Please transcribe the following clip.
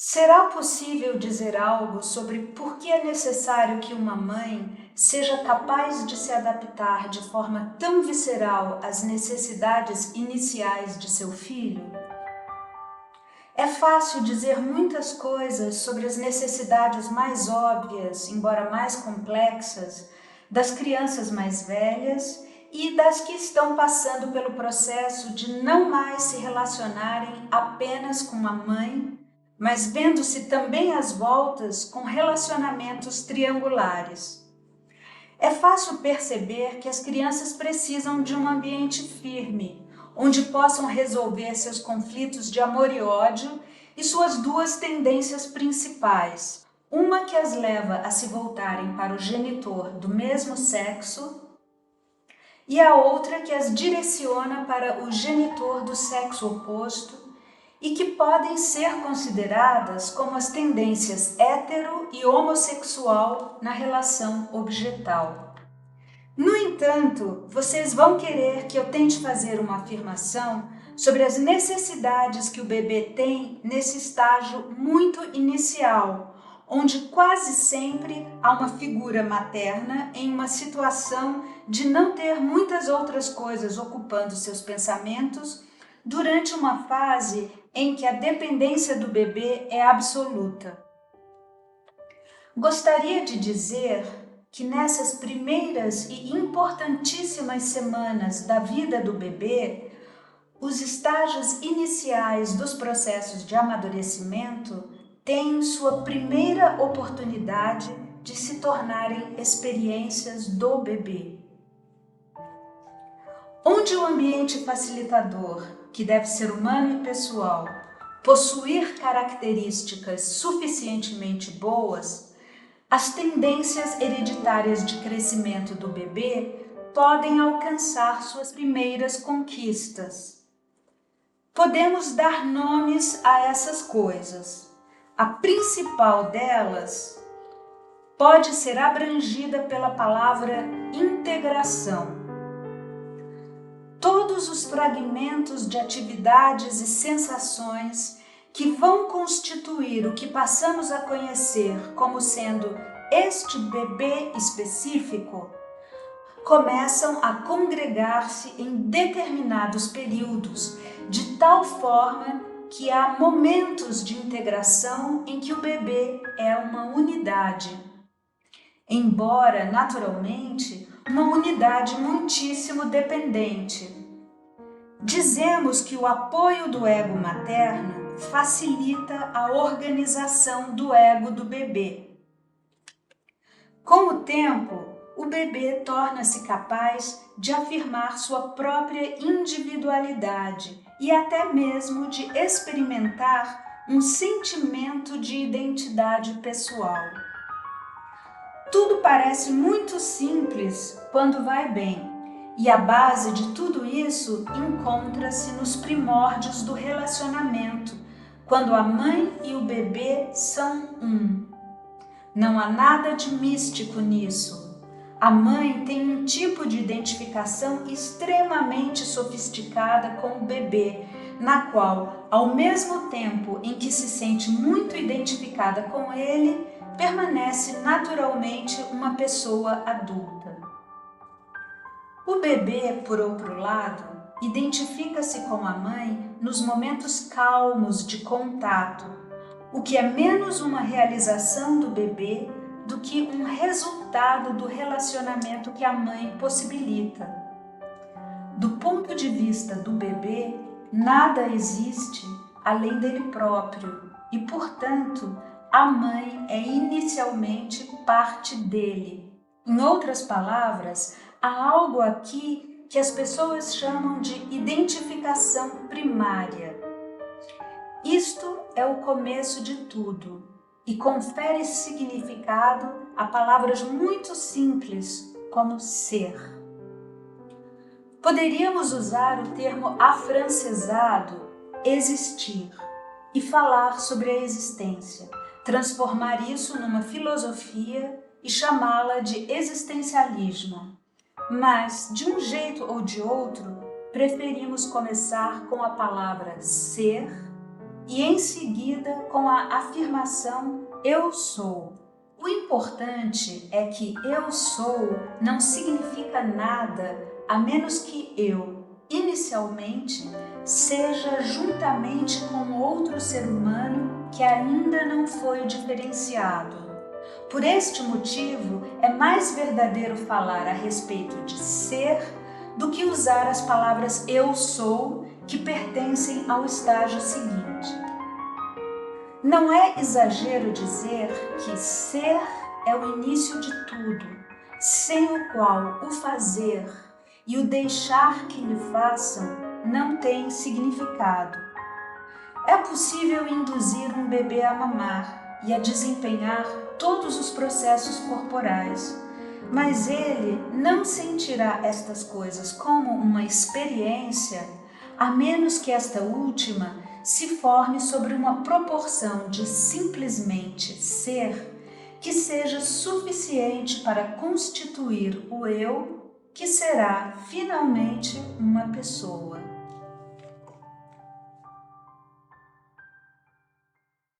Será possível dizer algo sobre por que é necessário que uma mãe seja capaz de se adaptar de forma tão visceral às necessidades iniciais de seu filho? É fácil dizer muitas coisas sobre as necessidades mais óbvias, embora mais complexas, das crianças mais velhas e das que estão passando pelo processo de não mais se relacionarem apenas com a mãe, mas vendo-se também às voltas com relacionamentos triangulares. É fácil perceber que as crianças precisam de um ambiente firme, onde possam resolver seus conflitos de amor e ódio e suas duas tendências principais, uma que as leva a se voltarem para o genitor do mesmo sexo e a outra que as direciona para o genitor do sexo oposto e que podem ser consideradas como as tendências hétero e homossexual na relação objetal. No entanto, vocês vão querer que eu tente fazer uma afirmação sobre as necessidades que o bebê tem nesse estágio muito inicial, onde quase sempre há uma figura materna em uma situação de não ter muitas outras coisas ocupando seus pensamentos durante uma fase em que a dependência do bebê é absoluta. Gostaria de dizer que nessas primeiras e importantíssimas semanas da vida do bebê, os estágios iniciais dos processos de amadurecimento têm sua primeira oportunidade de se tornarem experiências do bebê. Onde o ambiente facilitador, que deve ser humano e pessoal, possuir características suficientemente boas, as tendências hereditárias de crescimento do bebê podem alcançar suas primeiras conquistas. Podemos dar nomes a essas coisas. A principal delas pode ser abrangida pela palavra integração. Todos os fragmentos de atividades e sensações que vão constituir o que passamos a conhecer como sendo este bebê específico, começam a congregar-se em determinados períodos, de tal forma que há momentos de integração em que o bebê é uma unidade. Embora, naturalmente, uma unidade muitíssimo dependente. Dizemos que o apoio do ego materno facilita a organização do ego do bebê. Com o tempo, o bebê torna-se capaz de afirmar sua própria individualidade e até mesmo de experimentar um sentimento de identidade pessoal. Tudo parece muito simples quando vai bem, e a base de tudo isso encontra-se nos primórdios do relacionamento, quando a mãe e o bebê são um. Não há nada de místico nisso. A mãe tem um tipo de identificação extremamente sofisticada com o bebê, na qual, ao mesmo tempo em que se sente muito identificada com ele, permanece naturalmente uma pessoa adulta. O bebê, por outro lado, identifica-se com a mãe nos momentos calmos de contato, o que é menos uma realização do bebê do que um resultado do relacionamento que a mãe possibilita. Do ponto de vista do bebê, nada existe além dele próprio e, portanto, a mãe é inicialmente parte dele. Em outras palavras, há algo aqui que as pessoas chamam de identificação primária. Isto é o começo de tudo e confere significado a palavras muito simples como ser. Poderíamos usar o termo afrancesado existir e falar sobre a existência, transformar isso numa filosofia e chamá-la de existencialismo. Mas, de um jeito ou de outro, preferimos começar com a palavra ser e em seguida com a afirmação eu sou. O importante é que eu sou não significa nada a menos que eu, inicialmente, seja juntamente com outro ser humano que ainda não foi diferenciado. Por este motivo, é mais verdadeiro falar a respeito de ser do que usar as palavras eu sou, que pertencem ao estágio seguinte. Não é exagero dizer que ser é o início de tudo, sem o qual o fazer e o deixar que lhe façam não tem significado. É possível induzir um bebê a mamar e a desempenhar todos os processos corporais, mas ele não sentirá estas coisas como uma experiência, a menos que esta última se forme sobre uma proporção de simplesmente ser que seja suficiente para constituir o eu, que será finalmente uma pessoa.